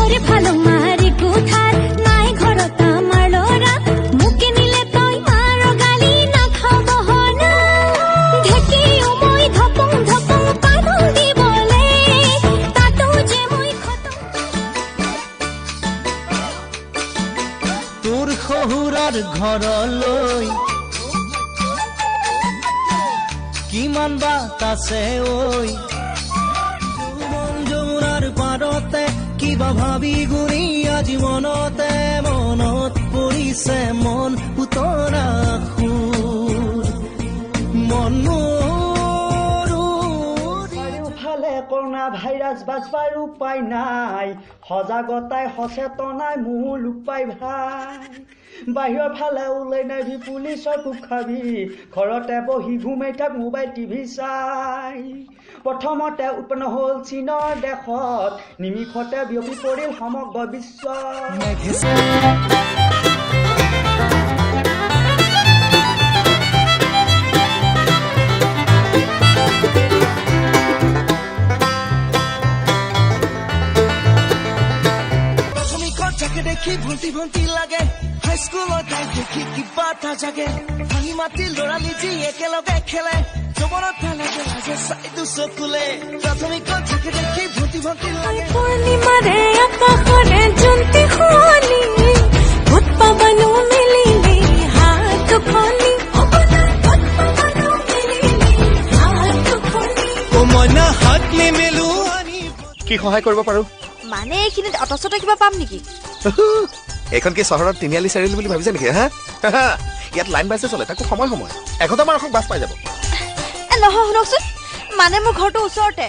ওরে ভালো মারি কুঠার নাই ঘরত আমার লরা মুকে নিলে তই মার গালি না খাব হনা ঢেকি মই ধপং ধপং পাগল দিবলে তাতো যে মই খতম তোর শহুৰাৰ ঘৰলৈ কিমান বাট আছে ঐ মন যমুনাৰ পাৰতে কিবা ভাবি গুৰি আজি মনতে মনত পৰিছে মন পুতৰা সুৰ মন চাৰিওফালে কৰোণা ভাইৰাছ বাজবাৰ উপায় নাই সজাগতাই সচেতনাই মোৰ লুপাই ভাই বাহিৰৰ ফালে ওলাই নাহি পুলিচৰ কোব খাবি ঘৰতে বহি ঘুমাই থাক মোবাইল টিভি চাই প্ৰথমতে উৎপন্ন হ'ল চীনৰ দেশত নিমিষতে বিয়পি পৰিল সমগ্ৰ বিশ্বত দেখি ভন্টি ভন্টি লাগে হাইস্কুলৰ তাই দেখি কিবা এটা জাগে ভাঙি মাতি লৰালি যি একেলগে খেলে জবনত লাগে লাজে চাইটো চকুলে প্ৰাথমিকত থাকে দেখি ভন্টি ভন্টি লাগে পূৰ্ণিমাৰে আকাশৰে জন্তি শুৱনি ভূত পাবনো মিলিলি হাত খনি মইনা হাত নিমেলো আনি কি সহায় কৰিব পাৰো মানে এইখিনিত অটচতে কিবা পাম নেকি এইখন কি চহৰত তিনিআলি চাৰিআলি বুলি ভাবিছে নেকি হা ইয়াত লাইন বাছে চলে তাকো সময় সময় 100টা মান বাছ পাই যাব নহয় শুনকচোন মানে মোৰ ঘৰটো ওচৰতে